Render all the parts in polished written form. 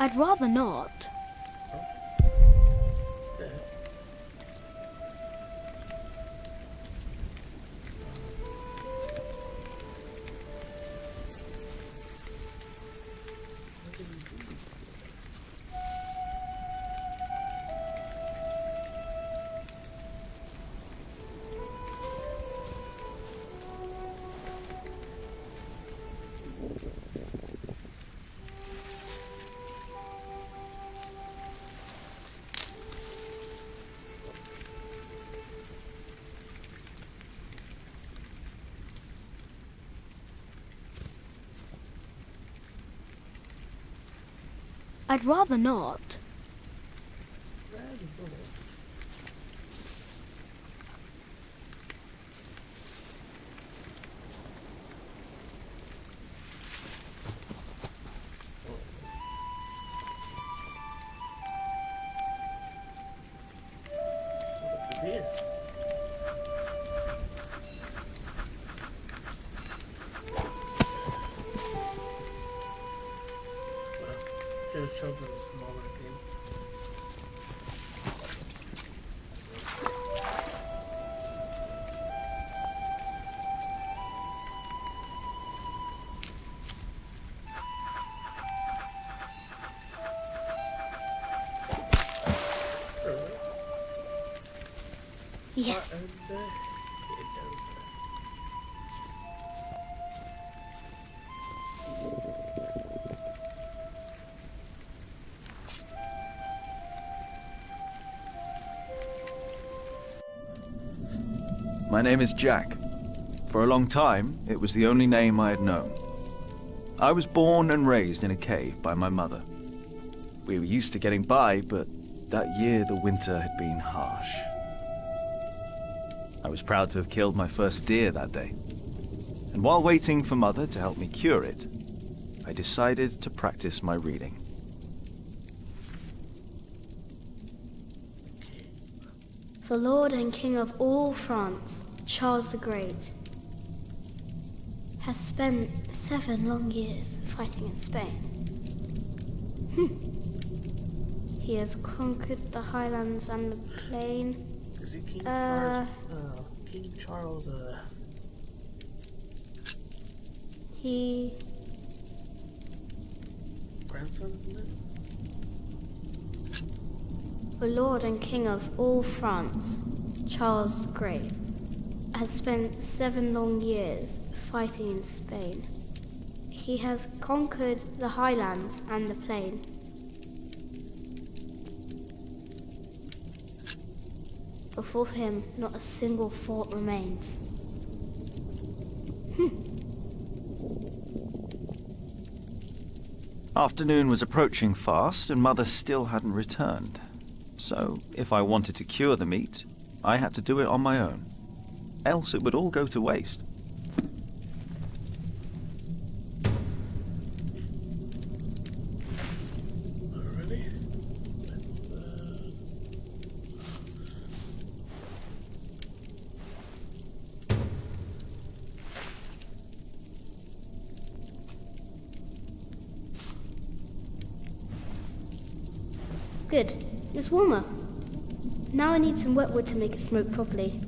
I'd rather not. There. I'd rather not. Here. Should have chosen a smaller game. Yes. And here it goes. My name is Jack. For a long time, it was the only name I had known. I was born and raised in a cave by my mother. We were used to getting by, but that year the winter had been harsh. I was proud to have killed my first deer that day. And while waiting for Mother to help me cure it, I decided to practice my reading. The Lord and King of all France, Charles the Great, has spent 7 long years fighting in Spain. He has conquered the highlands and the plain. Is it King Charles? King Charles, He... grandson, isn't it? The Lord and King of all France, Charles the Great, has spent 7 long years fighting in Spain. He has conquered the highlands and the plain. Before him, not a single fort remains. Afternoon was approaching fast, and Mother still hadn't returned. So, if I wanted to cure the meat, I had to do it on my own. Else it would all go to waste. Already? Good. It's warmer. Now I need some wet wood to make it smoke properly.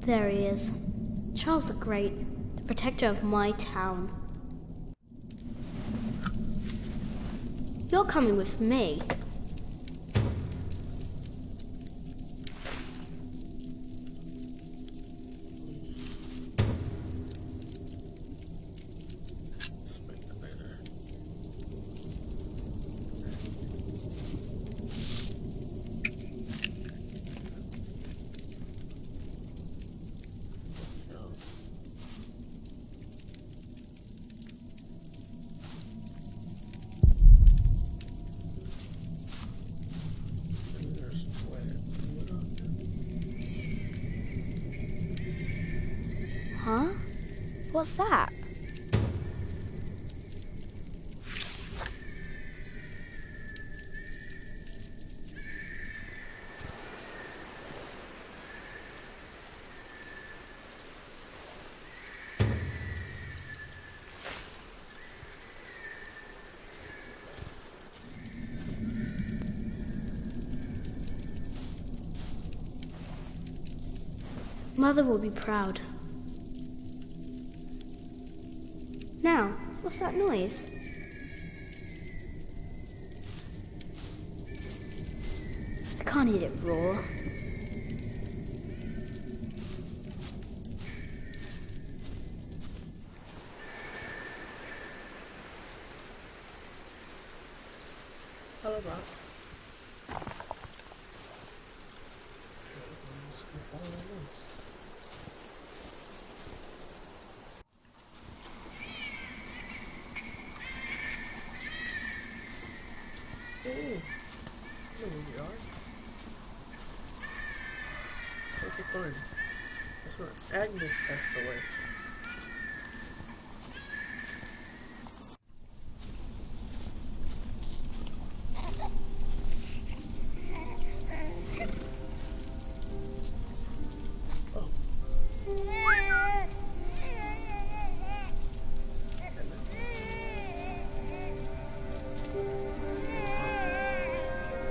There he is. Charles the Great, the protector of my town. You're coming with me. Huh? What's that? Mother will be proud. Now, what's that noise? I can't eat it raw. Hello, Box. Ooh, there we are. Perfect fun. That's what Agnes passed away.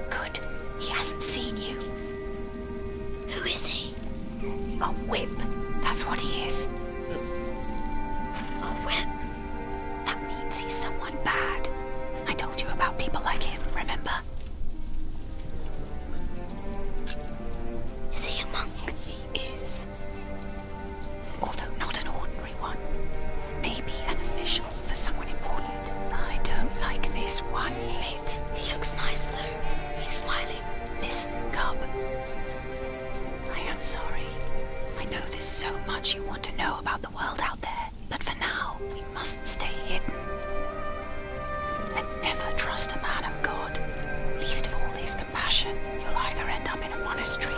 Good. He hasn't seen you. Who is he? A whip. That's what he is. A whip. That means he's someone bad. I told you about people like him, remember? Is he a monk? He is. Although not an ordinary one. Maybe an official for someone important. I don't like this one bit. He looks nice though. He's smiling. Listen, Cub. I am sorry. I know there's so much you want to know about the world out there. But for now, we must stay hidden. And never trust a man of God. Least of all his compassion. You'll either end up in a monastery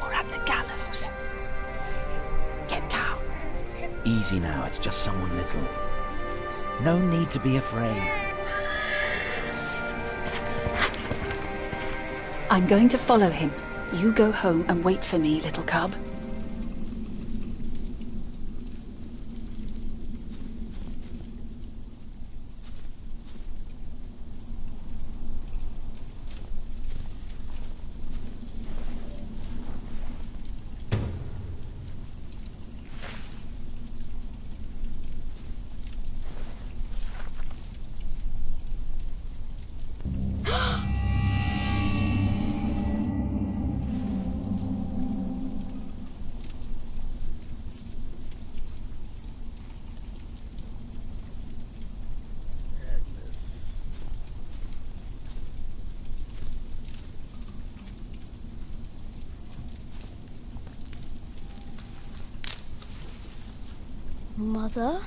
or at the gallows. Get down. Easy now, it's just someone little. No need to be afraid. I'm going to follow him. You go home and wait for me, little cub. Agnes. Mother?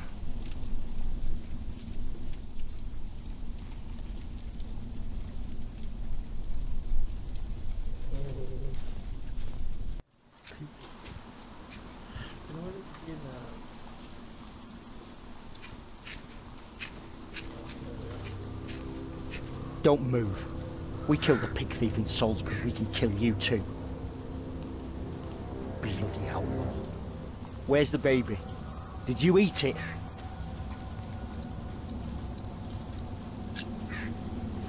In order to get Don't move. We killed the pig thief in Salisbury. We can kill you too. Bloody outlaw. Where's the baby? Did you eat it?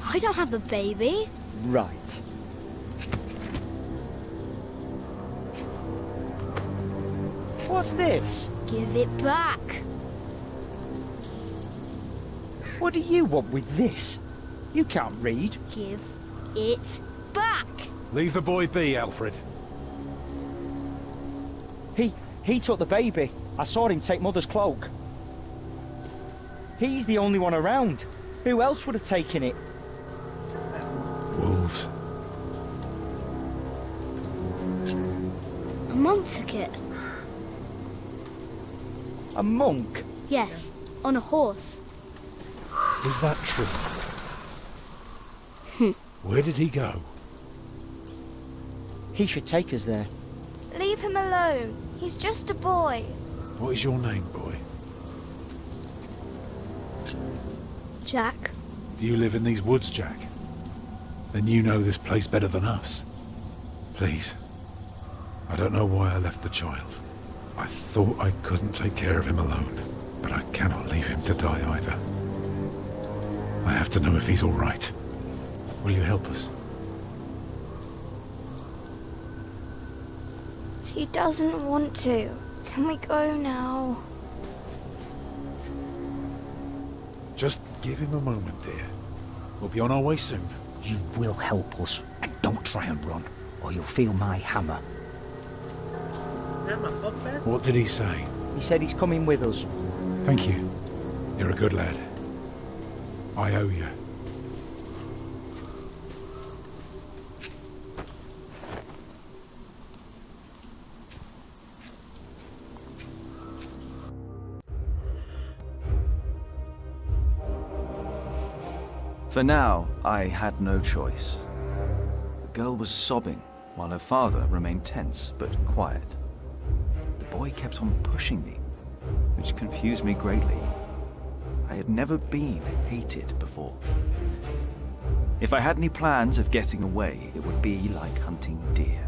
I don't have the baby. Right. What's this? Give it back. What do you want with this? You can't read. Give it back. Leave the boy be, Alfred. He took the baby. I saw him take Mother's cloak. He's the only one around. Who else would have taken it? Wolves. A monk took it. A monk? Yes, on a horse. Is that true? Where did he go? He should take us there. Leave him alone. He's just a boy. What is your name, boy? Jack, Do you live in these woods, Jack? Then you know this place better than us. Please. I don't know why I left the child. I thought I couldn't take care of him alone, but I cannot leave him to die either. I have to know if he's all right. Will you help us? He doesn't want to. Can we go now? Just give him a moment, dear. We'll be on our way soon. You will help us, and don't try and run, or you'll feel my hammer. Damn, my book back? What did he say? He said he's coming with us. Thank you. You're a good lad. I owe you. For now, I had no choice. The girl was sobbing, while her father remained tense but quiet. The boy kept on pushing me, which confused me greatly. I had never been hated before. If I had any plans of getting away, it would be like hunting deer.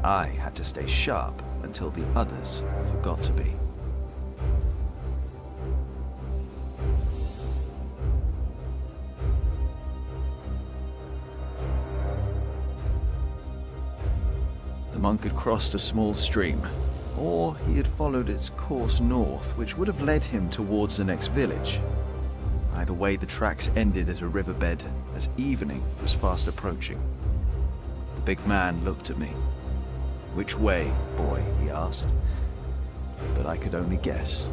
I had to stay sharp until the others forgot to be. The monk had crossed a small stream, or he had followed its course north, which would have led him towards the next village. Either way, the tracks ended at a riverbed as evening was fast approaching. The big man looked at me. "Which way, boy?" he asked. But I could only guess.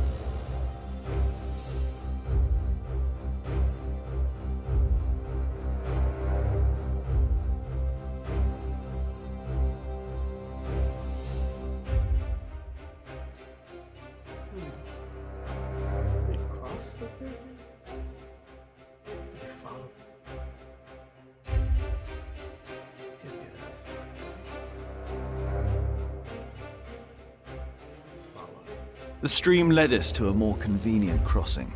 They crossed the river? They followed them. Give me this. Follow. The stream led us to a more convenient crossing.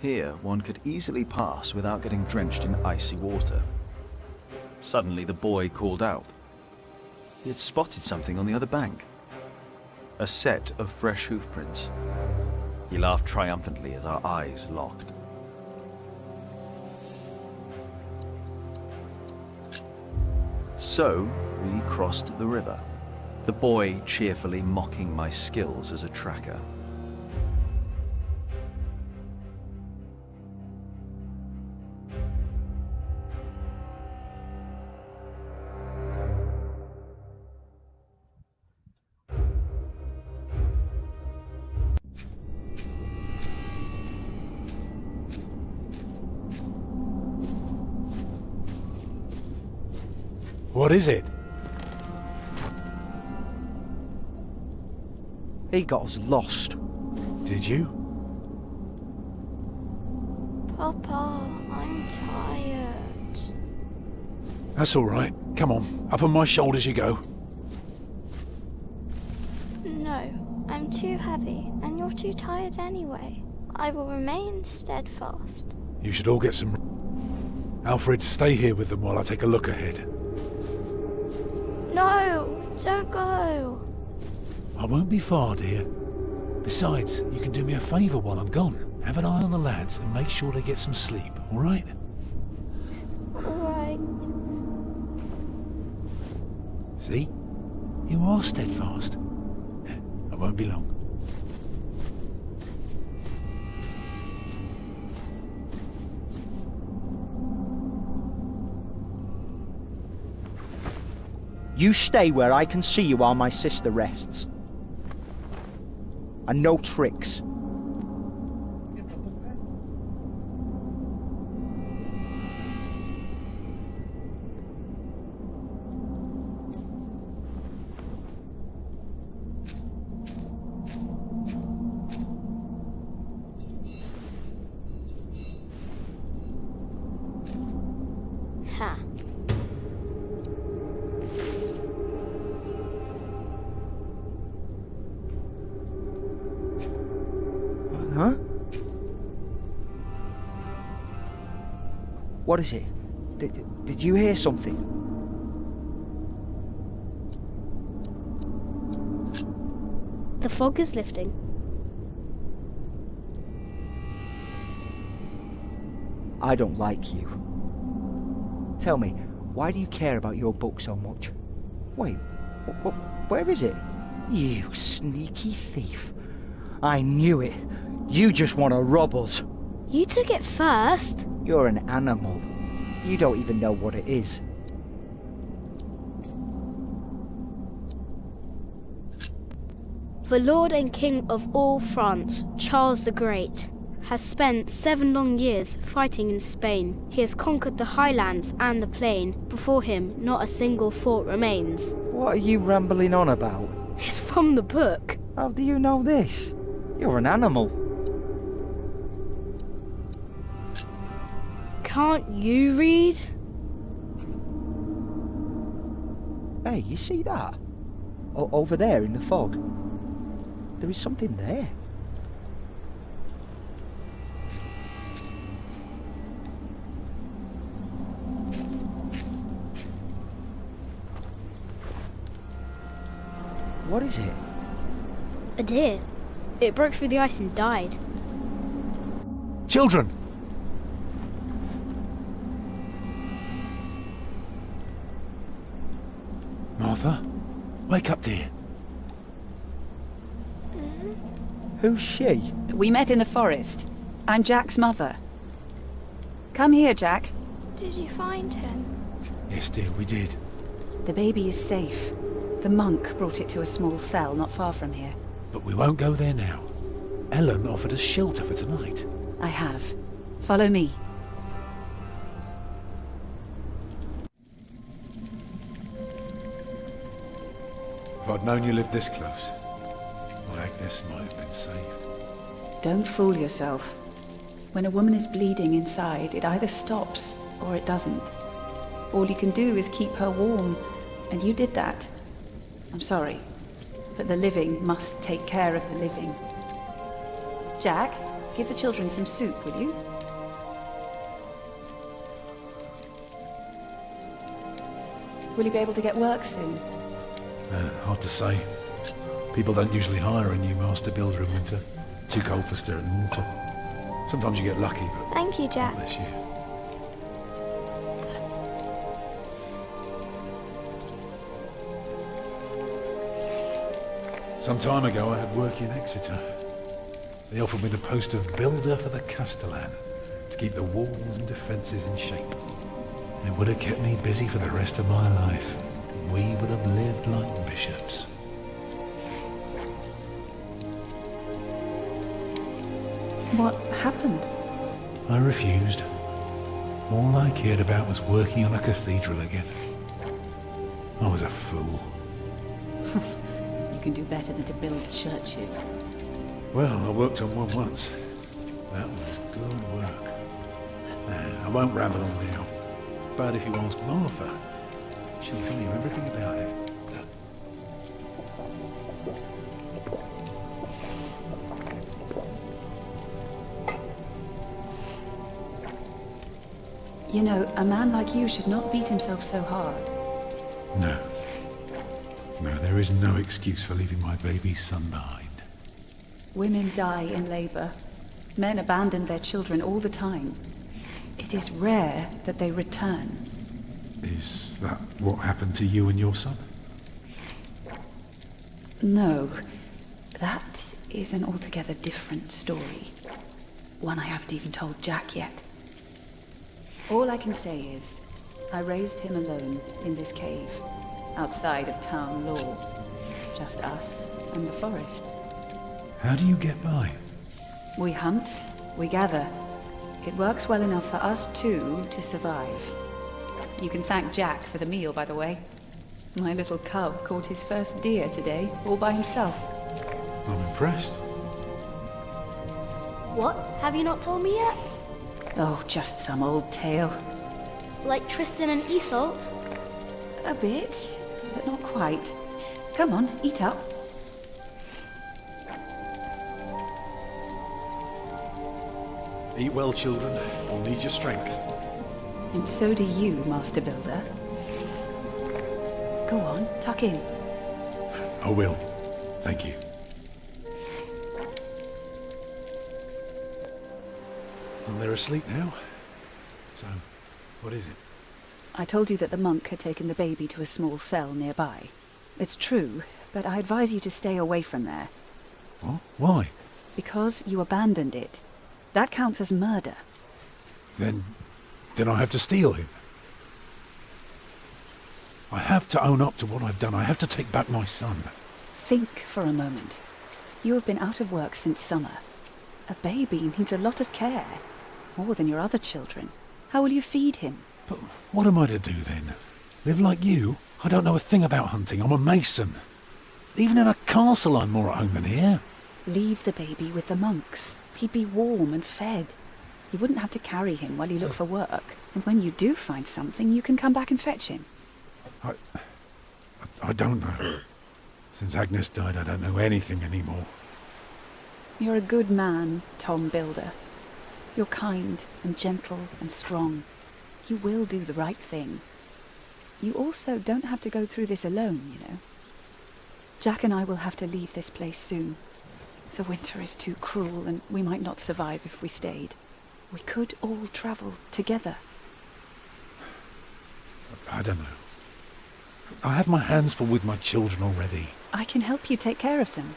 Here, one could easily pass without getting drenched in icy water. Suddenly, the boy called out. He had spotted something on the other bank. A set of fresh hoofprints. He laughed triumphantly as our eyes locked. So, we crossed the river, the boy cheerfully mocking my skills as a tracker. What is it? He got us lost. Did you? Papa, I'm tired. That's all right. Come on, up on my shoulders you go. No, I'm too heavy, and you're too tired anyway. I will remain steadfast. You should all get some... Alfred, stay here with them while I take a look ahead. No, don't go. I won't be far, dear. Besides, you can do me a favour while I'm gone. Have an eye on the lads and make sure they get some sleep, all right? All right. See? You are steadfast. I won't be long. You stay where I can see you while my sister rests. And no tricks. Get the book back? Ha. Huh? What is it? Did you hear something? The fog is lifting. I don't like you. Tell me, why do you care about your book so much? Wait, Where is it? You sneaky thief. I knew it. You just want to rob us. You took it first. You're an animal. You don't even know what it is. The Lord and King of all France, Charles the Great, has spent 7 long years fighting in Spain. He has conquered the highlands and the plain. Before him, not a single fort remains. What are you rambling on about? It's from the book. How do you know this? You're an animal. Can't you read? Hey, you see that? Over there in the fog. There is something there. What is it? A deer. It broke through the ice and died. Children! Martha, wake up, dear. Who's she? We met in the forest. I'm Jack's mother. Come here, Jack. Did you find him? Yes, dear, we did. The baby is safe. The monk brought it to a small cell not far from here. But we won't go there now. Ellen offered us shelter for tonight. I have. Follow me. If I'd known you lived this close, well, Agnes might have been saved. Don't fool yourself. When a woman is bleeding inside, it either stops or it doesn't. All you can do is keep her warm, and you did that. I'm sorry, but the living must take care of the living. Jack, give the children some soup, will you? Will you be able to get work soon? Hard to say. People don't usually hire a new master builder in winter. Too cold for stirring water. Sometimes you get lucky, but Thank you, Jack. not this year. Some time ago I had work in Exeter. They offered me the post of builder for the Castellan, to keep the walls and defences in shape. It would have kept me busy for the rest of my life. We would have lived like bishops. What happened? I refused. All I cared about was working on a cathedral again. I was a fool. You can do better than to build churches. Well, I worked on one once. That was good work. Nah, I won't ramble on now. But if you ask Martha, she'll tell you everything about it. You know, a man like you should not beat himself so hard. No. No, there is no excuse for leaving my baby's son behind. Women die in labor. Men abandon their children all the time. It is rare that they return. Is that what happened to you and your son? No, that is an altogether different story. One I haven't even told Jack yet. All I can say is, I raised him alone in this cave, outside of town law. Just us and the forest. How do you get by? We hunt, we gather. It works well enough for us two to survive. You can thank Jack for the meal, by the way. My little cub caught his first deer today, all by himself. I'm impressed. What? Have you not told me yet? Oh, just some old tale. Like Tristan and Isolde? A bit, but not quite. Come on, eat up. Eat well, children. You'll need your strength. And so do you, Master Builder. Go on, tuck in. I will. Thank you. Well, they're asleep now. So, what is it? I told you that the monk had taken the baby to a small cell nearby. It's true, but I advise you to stay away from there. What? Why? Because you abandoned it. That counts as murder. Then I have to steal him. I have to own up to what I've done. I have to take back my son. Think for a moment. You have been out of work since summer. A baby needs a lot of care, more than your other children. How will you feed him? But what am I to do then? Live like you? I don't know a thing about hunting. I'm a mason. Even in a castle I'm more at home than here. Leave the baby with the monks. He'd be warm and fed. You wouldn't have to carry him while you look for work. And when you do find something, you can come back and fetch him. I don't know. Since Agnes died, I don't know anything anymore. You're a good man, Tom Builder. You're kind and gentle and strong. You will do the right thing. You also don't have to go through this alone, you know. Jack and I will have to leave this place soon. The winter is too cruel, and we might not survive if we stayed. We could all travel together. I don't know. I have my hands full with my children already. I can help you take care of them.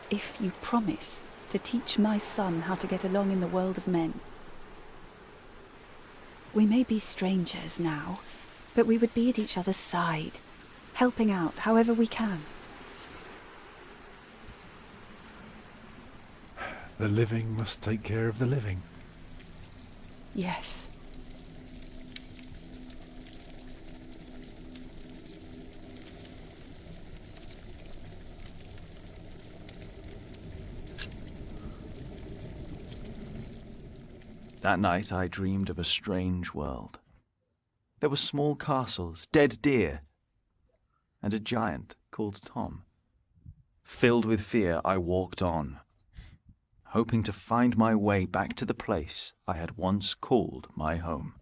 If you promise to teach my son how to get along in the world of men. We may be strangers now, but we would be at each other's side, helping out however we can. The living must take care of the living. Yes. That night I dreamed of a strange world. There were small castles, dead deer, and a giant called Tom. Filled with fear, I walked on, hoping to find my way back to the place I had once called my home.